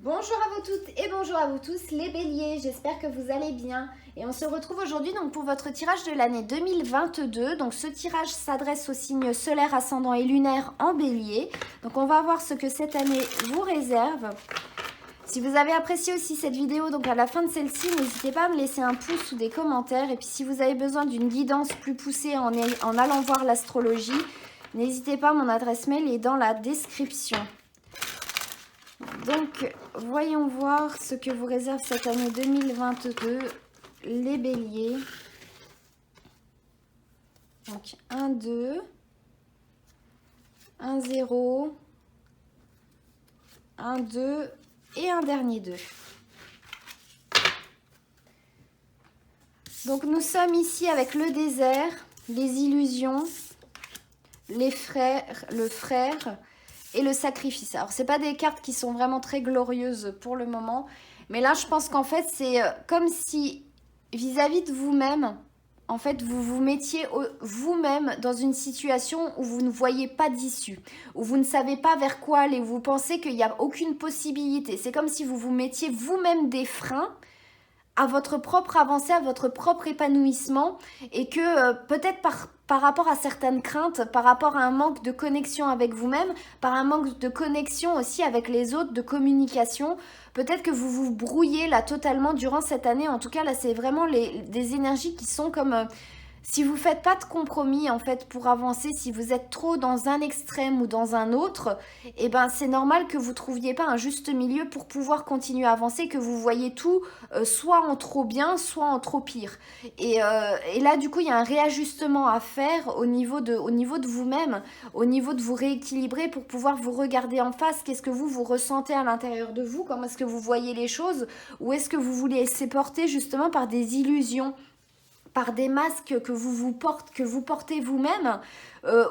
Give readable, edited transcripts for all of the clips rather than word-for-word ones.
Bonjour à vous toutes et bonjour à vous tous les béliers, j'espère que vous allez bien. Et on se retrouve aujourd'hui donc pour votre tirage de l'année 2022. Donc ce tirage s'adresse aux signes solaires, ascendant et lunaire en bélier. Donc on va voir ce que cette année vous réserve. Si vous avez apprécié aussi cette vidéo, donc à la fin de celle-ci, n'hésitez pas à me laisser un pouce ou des commentaires. Et puis si vous avez besoin d'une guidance plus poussée en allant voir l'astrologie, n'hésitez pas, mon adresse mail est dans la description. Donc, voyons voir ce que vous réserve cette année 2022, les béliers. Donc, 1, 2, 1, 0, 1, 2 et un dernier 2. Donc, nous sommes ici avec le désert, les illusions, les frères, le frère et le sacrifice. Alors, c'est pas des cartes qui sont vraiment très glorieuses pour le moment. Mais là, je pense qu'en fait, c'est comme si vis-à-vis de vous-même, en fait, vous vous mettiez vous-même dans une situation où vous ne voyez pas d'issue, où vous ne savez pas vers quoi aller, où vous pensez qu'il n'y a aucune possibilité. C'est comme si vous vous mettiez vous-même des freins à votre propre avancée, à votre propre épanouissement, et que peut-être par rapport à certaines craintes, par rapport à un manque de connexion avec vous-même, par un manque de connexion aussi avec les autres, de communication, peut-être que vous vous brouillez là totalement durant cette année. En tout cas, là, c'est vraiment des énergies qui sont comme... si vous ne faites pas de compromis en fait pour avancer, si vous êtes trop dans un extrême ou dans un autre, eh ben c'est normal que vous ne trouviez pas un juste milieu pour pouvoir continuer à avancer, que vous voyez tout soit en trop bien, soit en trop pire. Et là du coup il y a un réajustement à faire au niveau de vous-même, au niveau de vous rééquilibrer pour pouvoir vous regarder en face. Qu'est-ce que vous ressentez à l'intérieur de vous? Comment est-ce que vous voyez les choses? Ou est-ce que vous voulez laisser porter justement par des illusions, par des masques que vous portez vous-même,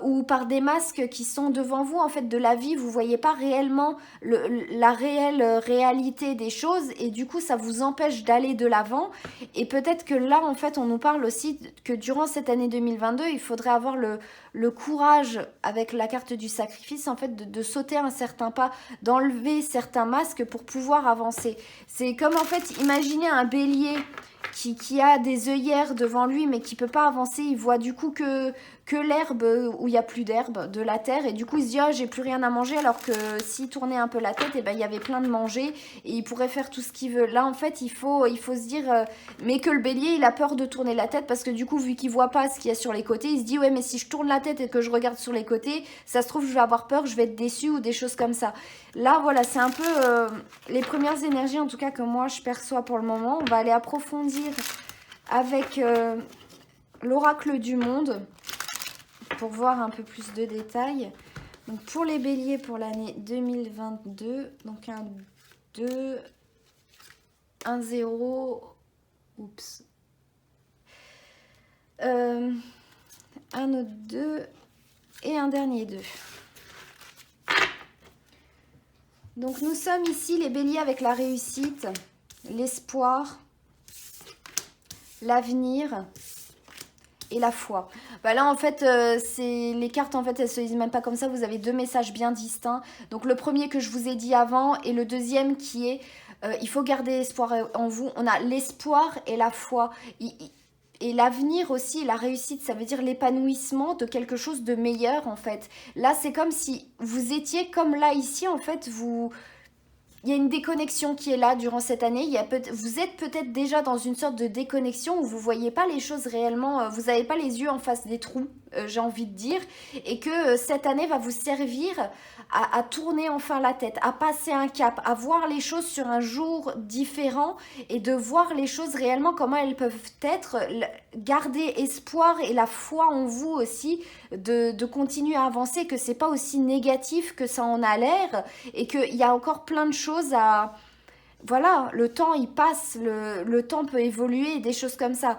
ou par des masques qui sont devant vous en fait de la vie. Vous voyez pas réellement la réelle réalité des choses, et du coup ça vous empêche d'aller de l'avant. Et peut-être que là en fait on nous parle aussi que durant cette année 2022 il faudrait avoir le courage, avec la carte du sacrifice en fait, de sauter un certain pas, d'enlever certains masques pour pouvoir avancer. C'est comme en fait, imaginez un bélier qui a des œillères devant lui mais qui peut pas avancer. Il voit du coup que l'herbe où il y a plus d'herbe, de la terre, et du coup il se dit oh, j'ai plus rien à manger, alors que s'il tournait un peu la tête, et ben il y avait plein de manger et il pourrait faire tout ce qu'il veut. Là en fait il faut se dire mais que le bélier il a peur de tourner la tête, parce que du coup vu qu'il voit pas ce qu'il y a sur les côtés, il se dit ouais mais si je tourne la tête et que je regarde sur les côtés, ça se trouve je vais avoir peur, je vais être déçu ou des choses comme ça. Là voilà, c'est un peu les premières énergies en tout cas que moi je perçois pour le moment. On va aller approfondir avec l'oracle du monde pour voir un peu plus de détails. Donc pour les béliers pour l'année 2022, donc un 2, 1, 0, oups, un autre 2 et un dernier 2. Donc nous sommes ici les béliers avec la réussite, l'espoir, l'avenir et la foi. Bah là en fait c'est les cartes en fait elles se disent même pas comme ça. Vous avez deux messages bien distincts. Donc le premier que je vous ai dit avant, et le deuxième qui est il faut garder espoir en vous. On a l'espoir et la foi. Et l'avenir aussi, la réussite, ça veut dire l'épanouissement de quelque chose de meilleur en fait. Là c'est comme si vous étiez comme là ici en fait, il y a une déconnexion qui est là durant cette année. Vous êtes peut-être déjà dans une sorte de déconnexion où vous ne voyez pas les choses réellement, vous n'avez pas les yeux en face des trous, j'ai envie de dire, et que cette année va vous servir à tourner enfin la tête, à passer un cap, à voir les choses sur un jour différent, et de voir les choses réellement comment elles peuvent être, garder espoir et la foi en vous aussi, de continuer à avancer, que c'est pas aussi négatif que ça en a l'air, et qu'il y a encore plein de choses à... Voilà, le temps il passe, le temps peut évoluer, des choses comme ça.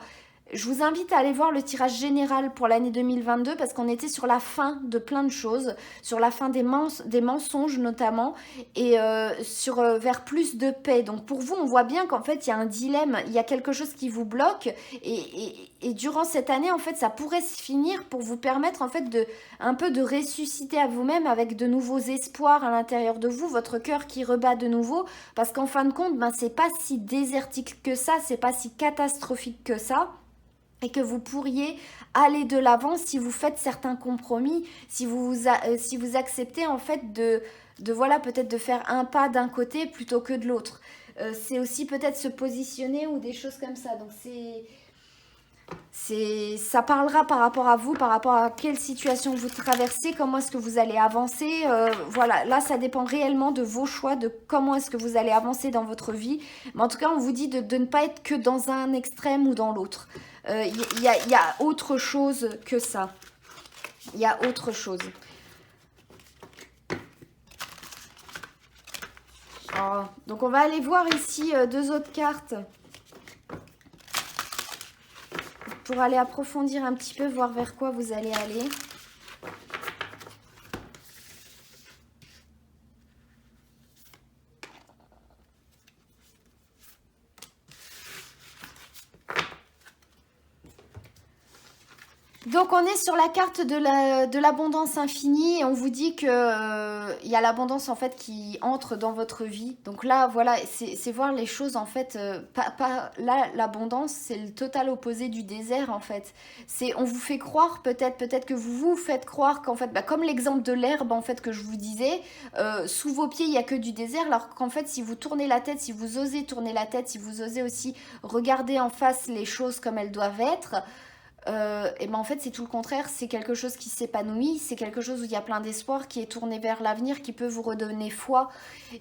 Je vous invite à aller voir le tirage général pour l'année 2022 parce qu'on était sur la fin de plein de choses, sur la fin des mensonges notamment et vers plus de paix. Donc pour vous, on voit bien qu'en fait, il y a un dilemme, il y a quelque chose qui vous bloque et durant cette année, en fait, ça pourrait se finir pour vous permettre en fait un peu de ressusciter à vous-même avec de nouveaux espoirs à l'intérieur de vous, votre cœur qui rebat de nouveau parce qu'en fin de compte, ben, c'est pas si désertique que ça, c'est pas si catastrophique que ça. Et que vous pourriez aller de l'avant si vous faites certains compromis, si vous acceptez en fait voilà, peut-être de faire un pas d'un côté plutôt que de l'autre. C'est aussi peut-être se positionner ou des choses comme ça. Donc ça parlera par rapport à vous, par rapport à quelle situation vous traversez, comment est-ce que vous allez avancer. Voilà, là ça dépend réellement de vos choix, de comment est-ce que vous allez avancer dans votre vie. Mais en tout cas, on vous dit de ne pas être que dans un extrême ou dans l'autre. Il y a autre chose que ça. Il y a autre chose. Oh, donc on va aller voir ici deux autres cartes. Pour aller approfondir un petit peu, voir vers quoi vous allez aller. Donc on est sur la carte de l'abondance infinie et on vous dit que il y a l'abondance en fait qui entre dans votre vie. Donc là voilà, c'est voir les choses en fait, là l'abondance c'est le total opposé du désert en fait. On vous fait croire peut-être que vous vous faites croire qu'en fait, comme l'exemple de l'herbe en fait que je vous disais, sous vos pieds il n'y a que du désert alors qu'en fait si vous tournez la tête, si vous osez tourner la tête, si vous osez aussi regarder en face les choses comme elles doivent être, et ben en fait c'est tout le contraire, c'est quelque chose qui s'épanouit, c'est quelque chose où il y a plein d'espoir, qui est tourné vers l'avenir, qui peut vous redonner foi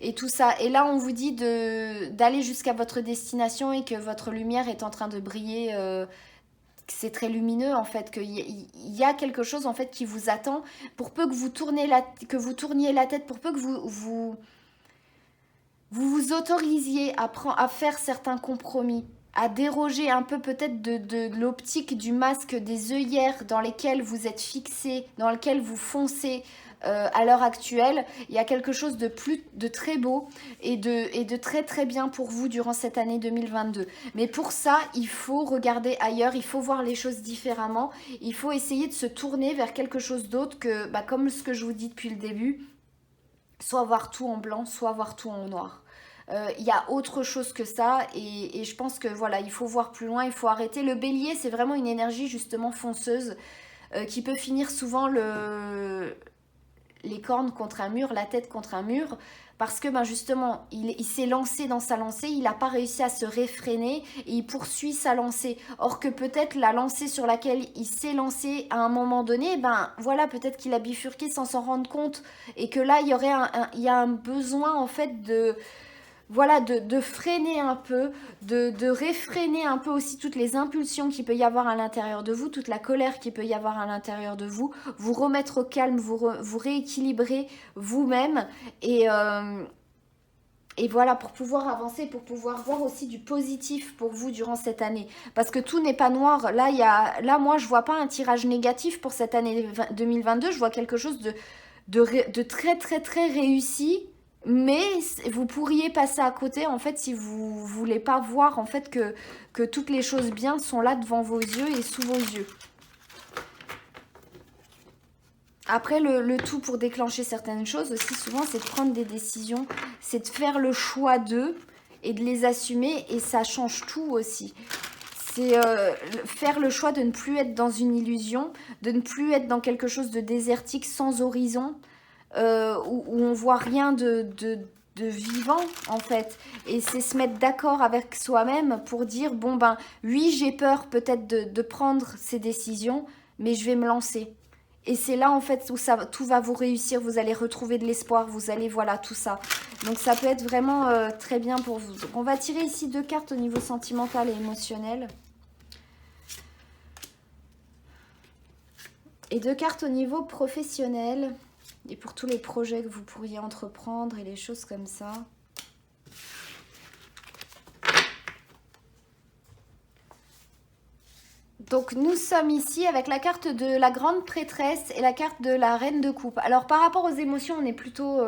et tout ça. Et là on vous dit d'aller jusqu'à votre destination et que votre lumière est en train de briller, c'est très lumineux en fait, qu'il y a quelque chose en fait qui vous attend, pour peu que vous tourniez la tête, pour peu que vous autorisiez à faire certains compromis, à déroger un peu peut-être de l'optique du masque des œillères dans lesquelles vous êtes fixé, dans lesquelles vous foncez à l'heure actuelle. Il y a quelque chose de très beau et de très très bien pour vous durant cette année 2022. Mais pour ça, il faut regarder ailleurs, il faut voir les choses différemment, il faut essayer de se tourner vers quelque chose d'autre que, comme ce que je vous dis depuis le début, soit voir tout en blanc, soit voir tout en noir. Il y a autre chose que ça et je pense que voilà, il faut voir plus loin, il faut arrêter. Le bélier, c'est vraiment une énergie justement fonceuse qui peut finir souvent les cornes contre un mur, la tête contre un mur, parce que justement, il s'est lancé dans sa lancée, il n'a pas réussi à se réfréner et il poursuit sa lancée. Or que peut-être la lancée sur laquelle il s'est lancé à un moment donné, voilà, peut-être qu'il a bifurqué sans s'en rendre compte et que là, il y a un besoin en fait voilà, de freiner un peu, de réfréner un peu aussi toutes les impulsions qu'il peut y avoir à l'intérieur de vous, toute la colère qu'il peut y avoir à l'intérieur de vous, vous remettre au calme, vous rééquilibrer vous-même et voilà, pour pouvoir avancer, pour pouvoir voir aussi du positif pour vous durant cette année. Parce que tout n'est pas noir. Là, moi, je vois pas un tirage négatif pour cette année 2022. Je vois quelque chose de très, très, très réussi. Mais vous pourriez passer à côté, en fait, si vous voulez pas voir, en fait, que toutes les choses bien sont là devant vos yeux et sous vos yeux. Après, le tout pour déclencher certaines choses aussi, souvent, c'est de prendre des décisions, c'est de faire le choix d'eux et de les assumer, et ça change tout aussi. C'est faire le choix de ne plus être dans une illusion, de ne plus être dans quelque chose de désertique, sans horizon, où on voit rien de vivant en fait, et c'est se mettre d'accord avec soi-même pour dire bon oui, j'ai peur peut-être de prendre ces décisions, mais je vais me lancer. Et c'est là en fait où tout va vous réussir, vous allez retrouver de l'espoir, vous allez, voilà, tout ça. Donc ça peut être vraiment très bien pour vous. Donc on va tirer ici deux cartes au niveau sentimental et émotionnel. Et deux cartes au niveau professionnel. Et pour tous les projets que vous pourriez entreprendre et les choses comme ça. Donc nous sommes ici avec la carte de la grande prêtresse et la carte de la reine de coupe. Alors par rapport aux émotions, on est plutôt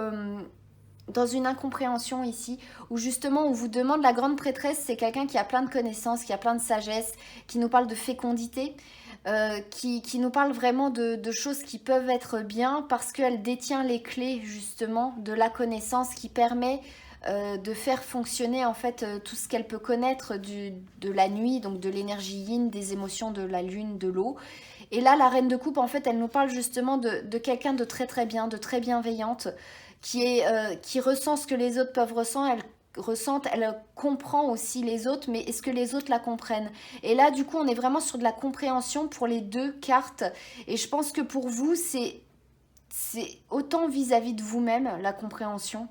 dans une incompréhension ici, où justement on vous demande, la grande prêtresse, c'est quelqu'un qui a plein de connaissances, qui a plein de sagesse, qui nous parle de fécondité, qui nous parle vraiment de choses qui peuvent être bien parce qu'elle détient les clés justement de la connaissance qui permet de faire fonctionner en fait tout ce qu'elle peut connaître de la nuit, donc de l'énergie yin, des émotions de la lune, de l'eau. Et là, la reine de coupe, en fait, elle nous parle justement de quelqu'un de très très bien, de très bienveillante, qui ressent ce que les autres peuvent ressentir, elle comprend aussi les autres, mais est-ce que les autres la comprennent? Et là, du coup, on est vraiment sur de la compréhension pour les deux cartes. Et je pense que pour vous, c'est autant vis-à-vis de vous-même, la compréhension,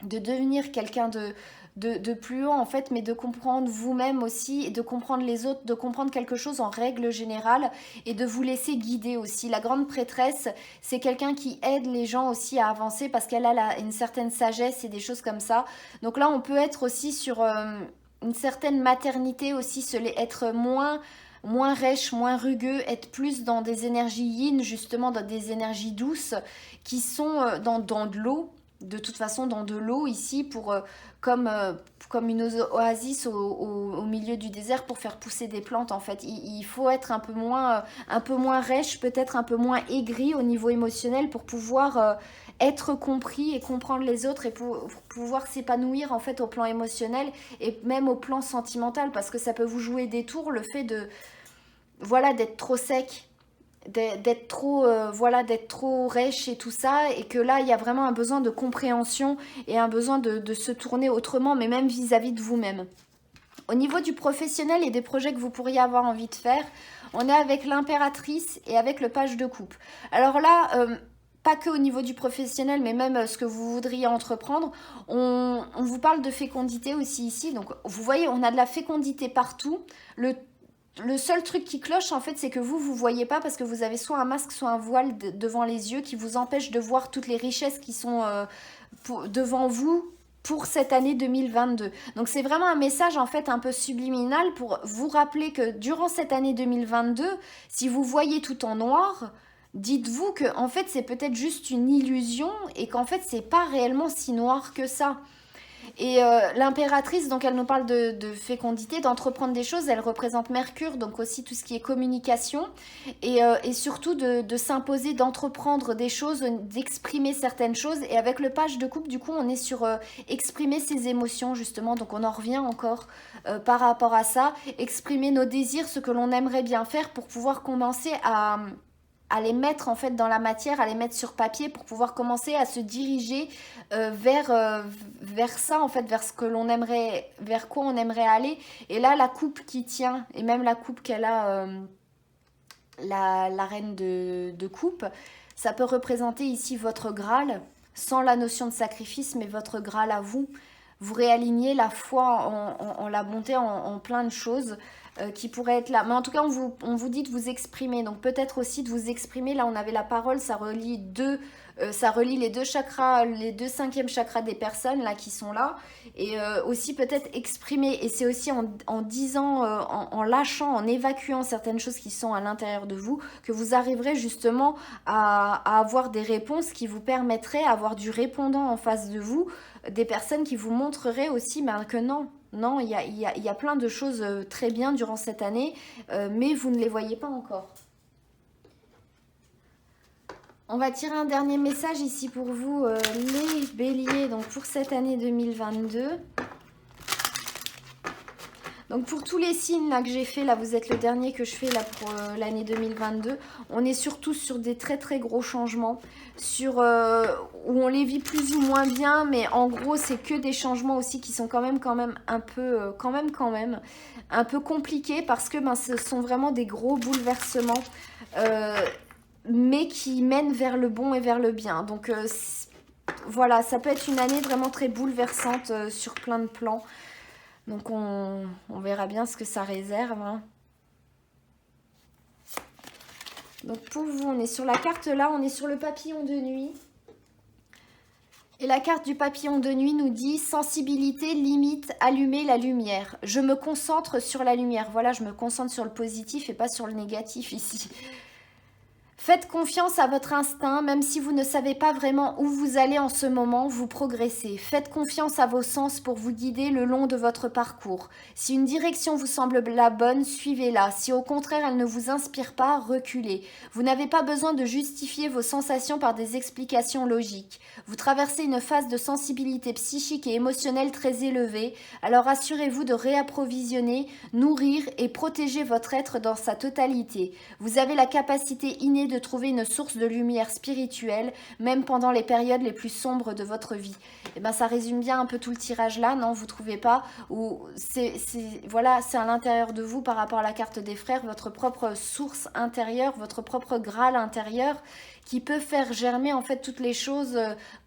de devenir quelqu'un de plus haut en fait, mais de comprendre vous-même aussi et de comprendre les autres, de comprendre quelque chose en règle générale et de vous laisser guider aussi. La grande prêtresse, c'est quelqu'un qui aide les gens aussi à avancer parce qu'elle a une certaine sagesse et des choses comme ça. Donc là, on peut être aussi sur une certaine maternité aussi, être moins rêche, moins rugueux, être plus dans des énergies yin, justement dans des énergies douces qui sont dans de l'eau, de toute façon dans de l'eau ici comme une oasis au milieu du désert pour faire pousser des plantes en fait. Il faut être un peu moins rêche, peut-être un peu moins aigri au niveau émotionnel pour pouvoir être compris et comprendre les autres et pour pouvoir s'épanouir en fait au plan émotionnel et même au plan sentimental parce que ça peut vous jouer des tours le fait d'être trop sec, d'être trop rêche et tout ça, et que là il y a vraiment un besoin de compréhension et un besoin de se tourner autrement, mais même vis-à-vis de vous-même. Au niveau du professionnel et des projets que vous pourriez avoir envie de faire, on est avec l'impératrice et avec le page de coupe. Alors là, pas que au niveau du professionnel, mais même ce que vous voudriez entreprendre, on vous parle de fécondité aussi ici. Donc vous voyez, on a de la fécondité partout. Le seul truc qui cloche, en fait, c'est que vous voyez pas parce que vous avez soit un masque, soit un voile devant les yeux qui vous empêche de voir toutes les richesses qui sont devant vous pour cette année 2022. Donc c'est vraiment un message en fait un peu subliminal pour vous rappeler que durant cette année 2022, si vous voyez tout en noir, dites-vous que en fait c'est peut-être juste une illusion et qu'en fait c'est pas réellement si noir que ça. Et l'impératrice, donc elle nous parle de fécondité, d'entreprendre des choses. Elle représente Mercure, donc aussi tout ce qui est communication. Et surtout de s'imposer, d'entreprendre des choses, d'exprimer certaines choses. Et avec le page de coupe, du coup, on est sur exprimer ses émotions, justement. Donc on en revient encore par rapport à ça. Exprimer nos désirs, ce que l'on aimerait bien faire pour pouvoir commencer à les mettre en fait dans la matière, à les mettre sur papier pour pouvoir commencer à se diriger vers ça en fait, vers ce que l'on aimerait, vers quoi on aimerait aller. Et là la coupe qui tient, et même la coupe qu'elle a, la reine de coupe, ça peut représenter ici votre Graal, sans la notion de sacrifice, mais votre Graal à vous. Vous réalignez la foi en la bonté, en plein de choses qui pourraient être là. Mais en tout cas, on vous dit de vous exprimer. Donc peut-être aussi de vous exprimer. Là, on avait la parole, ça relie les deux chakras, les deux cinquièmes chakras des personnes là qui sont là. Et aussi peut-être exprimer. Et c'est aussi en disant, en lâchant, en évacuant certaines choses qui sont à l'intérieur de vous, que vous arriverez justement à avoir des réponses qui vous permettraient d'avoir du répondant en face de vous, des personnes qui vous montreraient aussi que non, il y a plein de choses très bien durant cette année, mais vous ne les voyez pas encore. On va tirer un dernier message ici pour vous, les béliers, donc pour cette année 2022. Donc pour tous les signes là que j'ai fait, là vous êtes le dernier que je fais là pour l'année 2022. On est surtout sur des très très gros changements, où on les vit plus ou moins bien, mais en gros c'est que des changements aussi qui sont quand même un peu un peu compliqués parce que ce sont vraiment des gros bouleversements, mais qui mènent vers le bon et vers le bien. Donc voilà, ça peut être une année vraiment très bouleversante sur plein de plans. Donc on verra bien ce que ça réserve. Hein. Donc pour vous, on est sur la carte là, on est sur le papillon de nuit. Et la carte du papillon de nuit nous dit sensibilité, limite, allumer la lumière. Je me concentre sur la lumière. Voilà, je me concentre sur le positif et pas sur le négatif ici. Faites confiance à votre instinct, même si vous ne savez pas vraiment où vous allez en ce moment, vous progressez. Faites confiance à vos sens pour vous guider le long de votre parcours. Si une direction vous semble la bonne, suivez-la. Si au contraire elle ne vous inspire pas, reculez. Vous n'avez pas besoin de justifier vos sensations par des explications logiques. Vous traversez une phase de sensibilité psychique et émotionnelle très élevée, alors assurez-vous de réapprovisionner, nourrir et protéger votre être dans sa totalité. Vous avez la capacité innée de trouver une source de lumière spirituelle, même pendant les périodes les plus sombres de votre vie. Et ben ça résume bien un peu tout le tirage là, non, vous trouvez pas? Ou voilà, c'est à l'intérieur de vous par rapport à la carte des frères, votre propre source intérieure, votre propre Graal intérieur qui peut faire germer en fait toutes les choses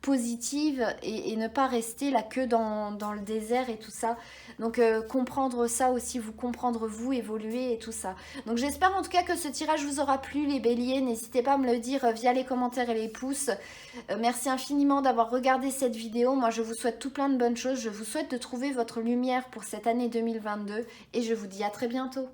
positives et ne pas rester là que dans le désert et tout ça. Donc comprendre ça aussi, vous comprendre vous, évoluer et tout ça. Donc j'espère en tout cas que ce tirage vous aura plu les béliers. N'hésitez pas à me le dire via les commentaires et les pouces. Merci infiniment d'avoir regardé cette vidéo. Moi je vous souhaite tout plein de bonnes choses. Je vous souhaite de trouver votre lumière pour cette année 2022 et je vous dis à très bientôt.